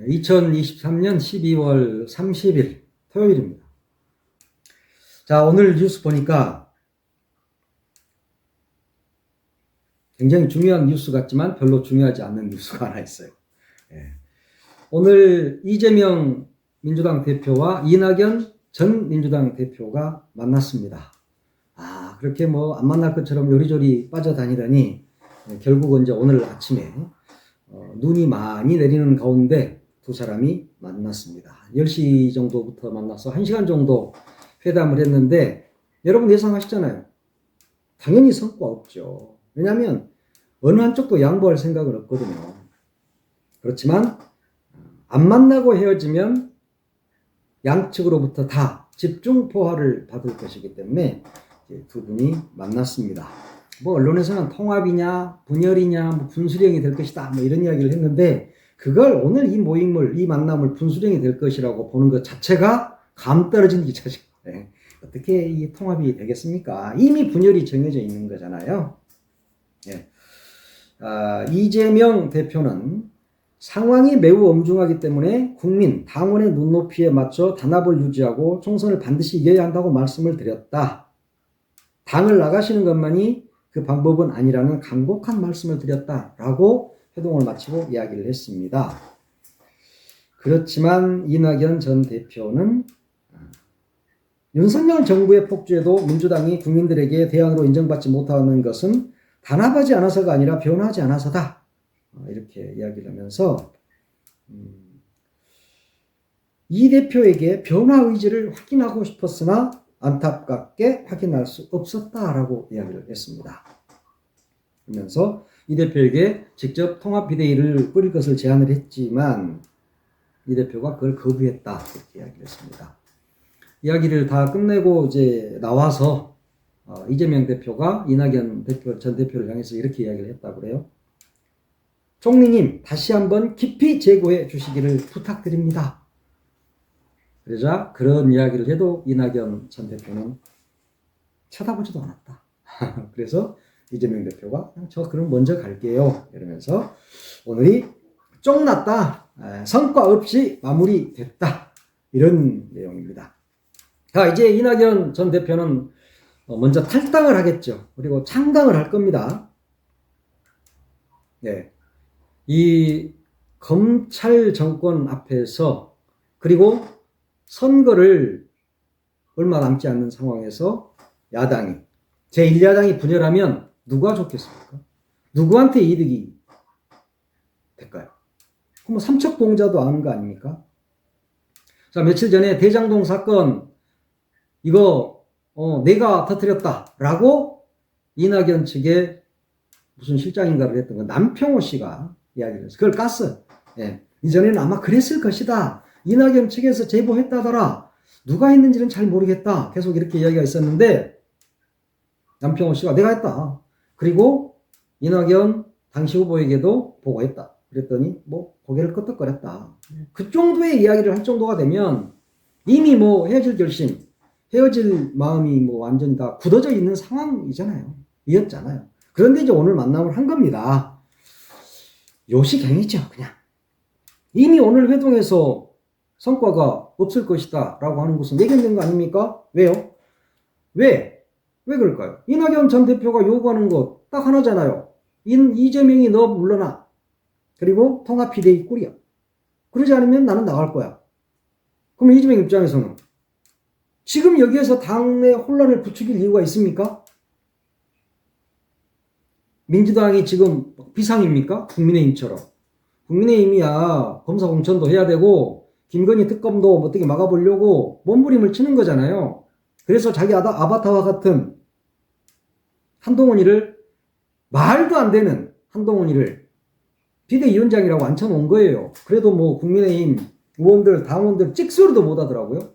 2023년 12월 30일 토요일입니다. 자, 오늘 뉴스 보니까 굉장히 중요한 뉴스 같지만 별로 중요하지 않는 뉴스가 하나 있어요. 오늘 이재명 민주당 대표와 이낙연 전 민주당 대표가 만났습니다. 그렇게 뭐 안 만날 것처럼 요리조리 빠져다니더니 결국은 이제 오늘 아침에 눈이 많이 내리는 가운데 두 사람이 만났습니다. 10시 정도부터 만나서 1시간 정도 회담을 했는데 여러분 예상하시잖아요. 당연히 성과 없죠. 왜냐하면 어느 한쪽도 양보할 생각은 없거든요. 그렇지만 안 만나고 헤어지면 양측으로부터 다 집중포화를 받을 것이기 때문에 두 분이 만났습니다. 뭐 언론에서는 통합이냐 분열이냐 뭐 분수령이 될 것이다 뭐 이런 이야기를 했는데 그걸 오늘 이 모임을 이 만남을 분수령이 될 것이라고 보는 것 자체가 감 떨어진 기차죠. 어떻게 이 통합이 되겠습니까? 이미 분열이 정해져 있는 거잖아요. 이재명 대표는 상황이 매우 엄중하기 때문에 국민, 당원의 눈높이에 맞춰 단합을 유지하고 총선을 반드시 이겨야 한다고 말씀을 드렸다. 당을 나가시는 것만이 그 방법은 아니라는 간곡한 말씀을 드렸다라고 회동을 마치고 이야기를 했습니다. 그렇지만 이낙연 전 대표는 윤석열 정부의 폭주에도 민주당이 국민들에게 대안으로 인정받지 못하는 것은 단합하지 않아서가 아니라 변화하지 않아서다. 이렇게 이야기를 하면서 이 대표에게 변화 의지를 확인하고 싶었으나 안타깝게 확인할 수 없었다라고 이야기를 했습니다. 그러면서 이 대표에게 직접 통합비대위를 꾸릴 것을 제안을 했지만 이 대표가 그걸 거부했다 이렇게 이야기를 했습니다. 이야기를 다 끝내고 이제 나와서 이재명 대표가 이낙연 전 대표를 향해서 이렇게 이야기를 했다고 그래요. 총리님 다시 한번 깊이 재고해 주시기를 부탁드립니다. 그러자 그런 이야기를 해도 이낙연 전 대표는 쳐다보지도 않았다. 그래서 이재명 대표가 저 그럼 먼저 갈게요 이러면서 오늘이 쫑났다. 성과 없이 마무리됐다. 이런 내용입니다. 자, 이제 이낙연 전 대표는 먼저 탈당을 하겠죠. 그리고 창당을 할 겁니다. 이 검찰 정권 앞에서 그리고 선거를 얼마 남지 않는 상황에서 야당이 제1야당이 분열하면 누가 좋겠습니까? 누구한테 이득이 될까요? 그럼 삼척봉자도 아는 거 아닙니까? 자, 며칠 전에 대장동 사건 이거 내가 터뜨렸다라고 이낙연 측에 무슨 실장인가를 했던 거 남평호 씨가 이야기를 했어요. 그걸 깠어요. 이전에는 아마 그랬을 것이다. 이낙연 측에서 제보했다더라. 누가 했는지는 잘 모르겠다. 계속 이렇게 이야기가 있었는데 남평호 씨가 내가 했다. 그리고 이낙연 당시 후보에게도 보고했다. 그랬더니 뭐 고개를 끄덕거렸다. 그 정도의 이야기를 할 정도가 되면 이미 뭐 헤어질 결심, 헤어질 마음이 뭐 완전히 다 굳어져 있는 상황이잖아요. 이었잖아요. 그런데 이제 오늘 만남을 한 겁니다. 요식행위죠, 그냥. 이미 오늘 회동에서 성과가 없을 것이다 라고 하는 것은 예견된 거 아닙니까? 왜요? 왜 그럴까요? 이낙연 전 대표가 요구하는 것 딱 하나잖아요. 이재명이 너 물러나. 그리고 통합비대위 꾸려. 그러지 않으면 나는 나갈 거야. 그럼 이재명 입장에서는 지금 여기에서 당내 혼란을 부추길 이유가 있습니까? 민주당이 지금 비상입니까? 국민의힘처럼. 국민의힘이야 검사 공천도 해야 되고 김건희 특검도 어떻게 막아보려고 몸부림을 치는 거잖아요. 그래서 자기 아바타와 같은 한동훈이를 말도 안 되는 한동훈이를 비대위원장이라고 앉혀놓은 거예요. 그래도 뭐 국민의힘 의원들 당원들 찍소리도 못 하더라고요.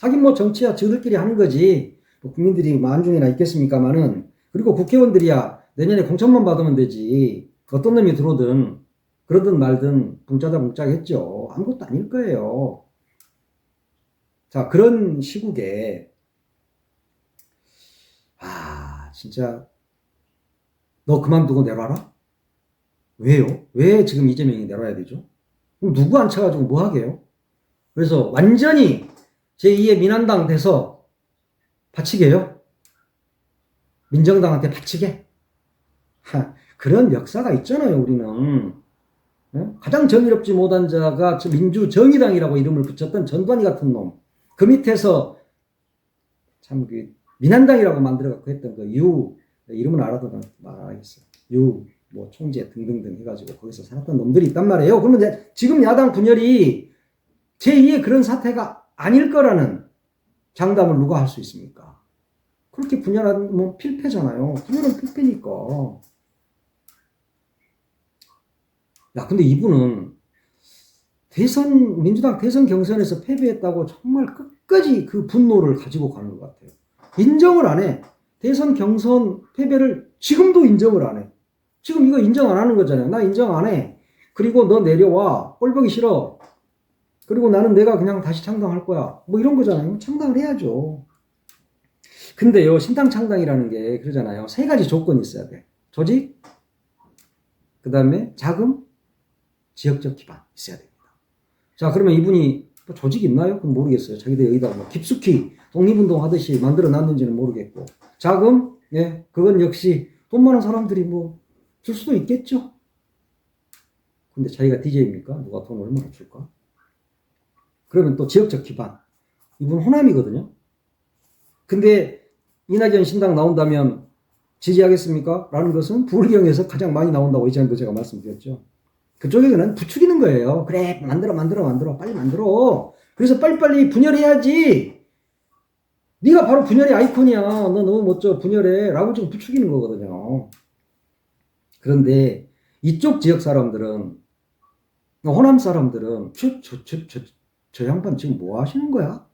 하긴 뭐 정치야 저들끼리 하는 거지 뭐 국민들이 만중이나 있겠습니까마는. 그리고 국회의원들이야 내년에 공천만 받으면 되지 어떤 놈이 들어오든 그러든 말든 붕짜다 붕짜겠죠. 아무것도 아닐 거예요. 자, 그런 시국에 진짜 너 그만두고 내려와라? 왜요? 왜 지금 이재명이 내려와야 되죠? 그럼 누구 앉혀가지고 뭐 하게요? 그래서 완전히 제2의 민한당 돼서 바치게요? 민정당한테 바치게? 그런 역사가 있잖아요, 우리는. 가장 정의롭지 못한 자가 민주정의당이라고 이름을 붙였던 전두환이 같은 놈. 그 밑에서 참 민한당이라고 만들어갖고 했던 이름은 알아도 말하겠어요. 뭐 총재 등등등 해가지고 거기서 살았던 놈들이 있단 말이에요. 그러면 지금 야당 분열이 제2의 그런 사태가 아닐 거라는 장담을 누가 할 수 있습니까? 그렇게 분열하면 필패잖아요. 분열은 필패니까. 야, 근데 이분은 민주당 대선 경선에서 패배했다고 정말 끝까지 그 분노를 가지고 가는 것 같아요. 인정을 안 해. 대선 경선 패배를 지금도 인정을 안 해. 지금 이거 인정 안 하는 거잖아요. 나 인정 안 해. 그리고 너 내려와. 꼴 보기 싫어. 그리고 내가 그냥 다시 창당할 거야. 뭐 이런 거잖아요. 창당을 해야죠. 근데요, 신당 창당이라는 게 그러잖아요. 3가지 조건이 있어야 돼. 조직, 그 다음에 자금, 지역적 기반 있어야 됩니다. 자, 그러면 이분이 조직이 있나요? 그건 모르겠어요. 자기들 여기다 뭐 깊숙이 독립운동 하듯이 만들어 놨는지는 모르겠고. 자금, 예, 그건 역시 돈 많은 사람들이 뭐 줄 수도 있겠죠. 근데 자기가 DJ입니까? 누가 돈 얼마나 줄까? 그러면 또 지역적 기반. 이분 호남이거든요. 근데 이낙연 신당 나온다면 지지하겠습니까? 라는 것은 부울경에서 가장 많이 나온다고 이전에도 제가 말씀드렸죠. 그쪽에는 부추기는 거예요. 그래, 만들어. 빨리 만들어. 그래서 빨리빨리 분열해야지. 네가 바로 분열의 아이콘이야. 너 너무 멋져. 분열해. 라고 지금 부추기는 거거든요. 그런데 이쪽 지역 사람들은, 호남 사람들은 저 양반 지금 뭐 하시는 거야?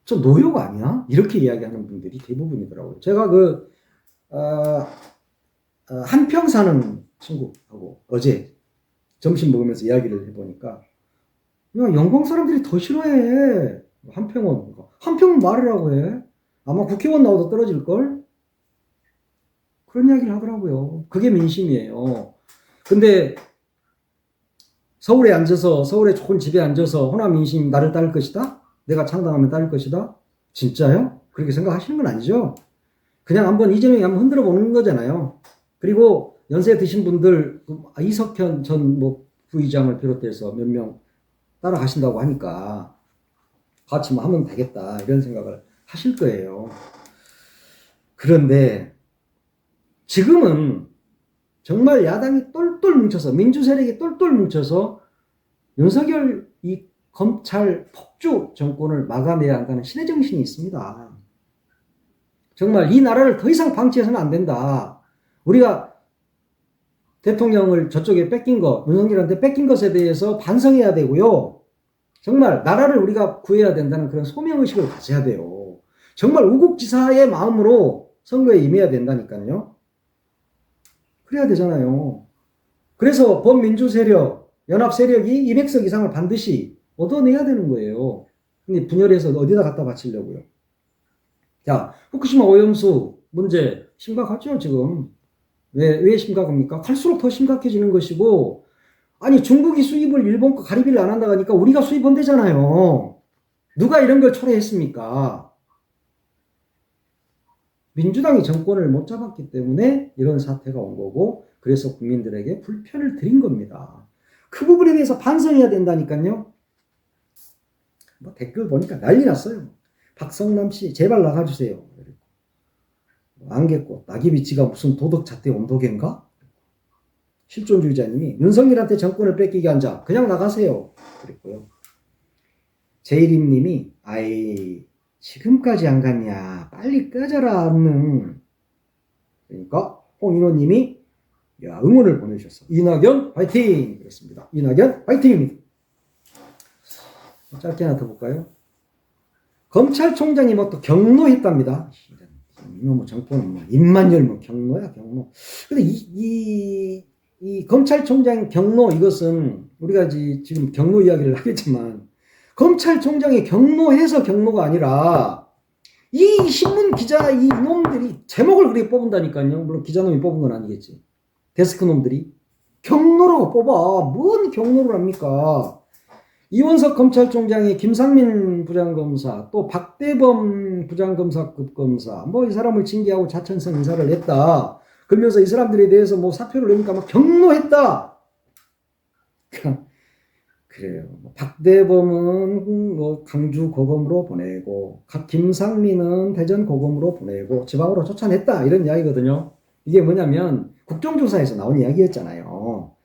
저 노역 아니야? 이렇게 이야기하는 분들이 대부분이더라고요. 제가 한평 사는 친구하고 어제 점심 먹으면서 이야기를 해보니까, 야, 영광 사람들이 더 싫어해. 한평은 말이라고 해. 아마 국회의원 나와도 떨어질걸? 그런 이야기를 하더라고요. 그게 민심이에요. 근데 서울에 좋은 집에 앉아서 호남 민심 나를 따를 것이다? 내가 창당하면 따를 것이다? 진짜요? 그렇게 생각하시는 건 아니죠? 그냥 이재명이 한번 흔들어 보는 거잖아요. 그리고 연세 드신 분들, 이석현 전 부의장을 비롯해서 몇 명 따라가신다고 하니까 같이 하면 되겠다, 이런 생각을 하실 거예요. 그런데 지금은 정말 야당이 똘똘 뭉쳐서, 민주 세력이 똘똘 뭉쳐서 윤석열 이 검찰 폭주 정권을 막아내야 한다는 신의 정신이 있습니다. 정말 이 나라를 더 이상 방치해서는 안 된다. 우리가 대통령을 저쪽에 윤석열한테 뺏긴 것에 대해서 반성해야 되고요. 정말 나라를 우리가 구해야 된다는 그런 소명의식을 가져야 돼요. 정말 우국지사의 마음으로 선거에 임해야 된다니까요. 그래야 되잖아요. 그래서 범민주 세력, 연합 세력이 200석 이상을 반드시 얻어내야 되는 거예요. 근데 분열해서 어디다 갖다 바치려고요. 자, 후쿠시마 오염수 문제 심각하죠, 지금. 왜 심각합니까? 갈수록 더 심각해지는 것이고, 아니, 중국이 수입을 일본과 가리비를 안 한다고 하니까 우리가 수입한대잖아요. 누가 이런 걸 초래했습니까? 민주당이 정권을 못 잡았기 때문에 이런 사태가 온 거고, 그래서 국민들에게 불편을 드린 겁니다. 그 부분에 대해서 반성해야 된다니까요. 댓글 보니까 난리 났어요. 박성남 씨, 제발 나가주세요. 안개꽃, 낙이비치가 무슨 도덕잣대 온도계인가? 실존주의자님이 윤석열한테 정권을 뺏기게 한 자, 그냥 나가세요. 그랬고요. 제이림님이, 지금까지 안 갔냐? 빨리 꺼져라, 그러니까 홍인호님이 응원을 보내주셨어. 이낙연 화이팅! 그랬습니다. 이낙연 화이팅입니다. 짧게 하나 더 볼까요? 검찰총장이 또 경로했답니다. 이놈의 정권은 입만 열면 경로야, 경로. 근데 이 검찰총장 경로, 이것은 우리가 지금 경로 이야기를 하겠지만, 검찰총장이 경로해서 경로가 아니라 이 신문 기자 이놈들이 제목을 그렇게 뽑은다니까요. 물론 기자놈이 뽑은 건 아니겠지. 데스크 놈들이 경로라고 뽑아. 뭔 경로를 합니까? 이원석 검찰총장이 김상민 부장검사, 또 박대범 부장검사급 검사, 뭐 이 사람을 징계하고 자천성 인사를 했다. 그러면서 이 사람들에 대해서 뭐 사표를 내니까 막 경로했다. 그래요. 박대범은 뭐 강주 고검으로 보내고, 김상민은 대전 고검으로 보내고, 지방으로 쫓아냈다. 이런 이야기거든요. 이게 뭐냐면 국정조사에서 나온 이야기였잖아요.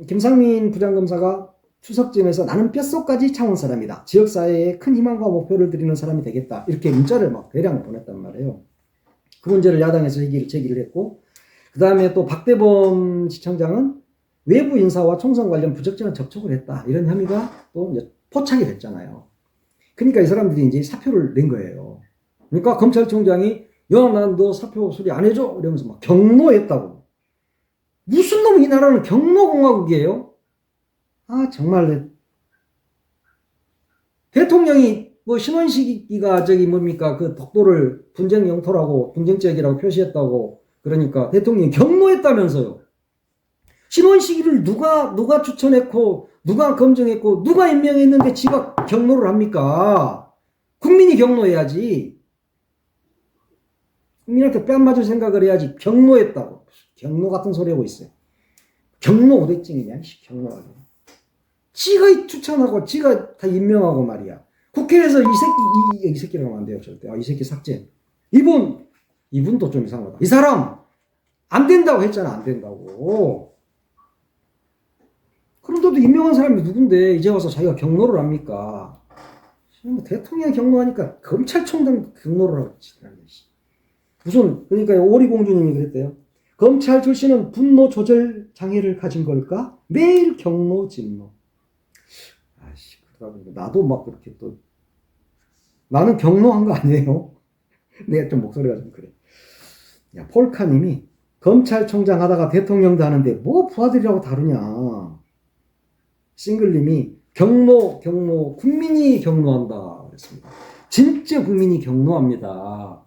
김상민 부장검사가 추석쯤에서 나는 뼛속까지 창원 사람이다. 지역사회에 큰 희망과 목표를 드리는 사람이 되겠다. 이렇게 문자를 막 대량 보냈단 말이에요. 그 문제를 야당에서 제기를 했고, 그 다음에 또 박대범 시청장은 외부 인사와 총선 관련 부적절한 접촉을 했다. 이런 혐의가 또 이제 포착이 됐잖아요. 그러니까 이 사람들이 이제 사표를 낸 거예요. 그러니까 검찰총장이 난 너 사표 수리 안 해줘? 이러면서 막 경로했다고. 무슨 놈 이 나라는 경로공화국이에요? 아, 정말. 대통령이 뭐 신원식이가 뭡니까? 그 독도를 분쟁 영토라고, 분쟁 지역이라고 표시했다고. 그러니까 대통령이 경로했다면서요. 신원식이를 누가 추천했고, 누가 검증했고, 누가 임명했는데 지가 경로를 합니까? 국민이 경로해야지. 국민한테 뺨 맞을 생각을 해야지. 경로했다고. 경로 같은 소리 하고 있어요. 경로 오대증이냐? 경로하게. 지가 추천하고 지가 다 임명하고 말이야. 국회에서 이 새끼라고 하면 안 돼요. 절대. 이 새끼 삭제. 이분도 좀 이상하다. 이 사람 안 된다고 했잖아. 안 된다고. 그런데도 임명한 사람이 누군데 이제 와서 자기가 경로를 합니까? 대통령이 경로하니까 검찰총장 경로를 하고 있지. 무슨 그러니까 오리공주님이 그랬대요. 검찰 출신은 분노 조절 장애를 가진 걸까? 매일 경로 진로. 아씨, 나도 막 그렇게 또 나는 경로한 거 아니에요? 내가 좀 목소리가 좀 그래. 야, 폴카님이 검찰총장 하다가 대통령도 하는데 뭐 부하들이라고 다르냐? 싱글님이 경로 국민이 경로한다 그랬습니다. 진짜 국민이 경로합니다.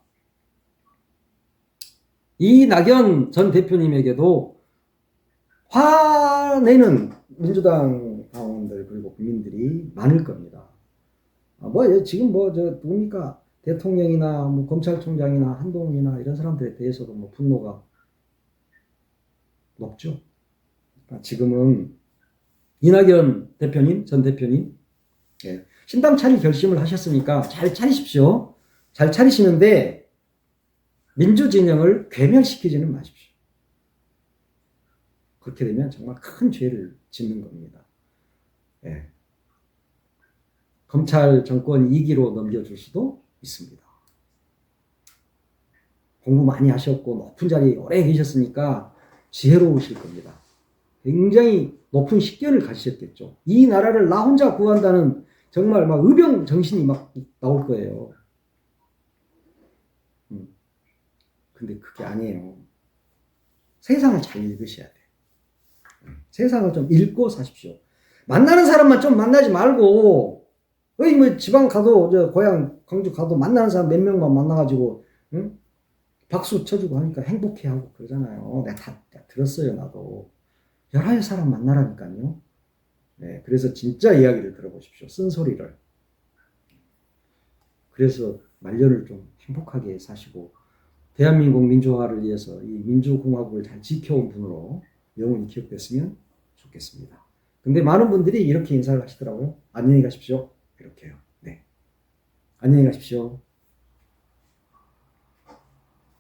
이낙연 전 대표님에게도 화내는 민주당 당원들 그리고 국민들이 많을 겁니다. 지금 누굽니까? 대통령이나 뭐 검찰총장이나 한동훈이나 이런 사람들에 대해서도 뭐 분노가 높죠. 그러니까 지금은 이낙연 대표님, 전 대표님, 신당 차릴 결심을 하셨으니까 잘 차리십시오. 잘 차리시는데 민주진영을 괴멸시키지는 마십시오. 그렇게 되면 정말 큰 죄를 짓는 겁니다. 검찰 정권 2기로 넘겨줄 수도 있습니다. 공부 많이 하셨고 높은 자리에 오래 계셨으니까 지혜로우실 겁니다. 굉장히 높은 식견을 가지셨겠죠. 이 나라를 나 혼자 구한다는 정말 막 의병 정신이 막 나올 거예요. 근데 그게 아니에요. 세상을 잘 읽으셔야 돼요. 세상을 좀 읽고 사십시오. 만나는 사람만 좀 만나지 말고, 뭐 지방 가도, 고향 광주 가도 만나는 사람 몇 명만 만나가지고, 응? 박수 쳐주고 하니까 행복해하고 그러잖아요. 내가 다 들었어요, 나도. 여러 사람 만나라니까요. 네, 그래서 진짜 이야기를 들어보십시오. 쓴소리를. 그래서 말년을 좀 행복하게 사시고, 대한민국 민주화를 위해서 이 민주공화국을 잘 지켜온 분으로 영원히 기억됐으면 좋겠습니다. 근데 많은 분들이 이렇게 인사를 하시더라고요. 안녕히 가십시오. 이렇게요. 네. 안녕히 가십시오.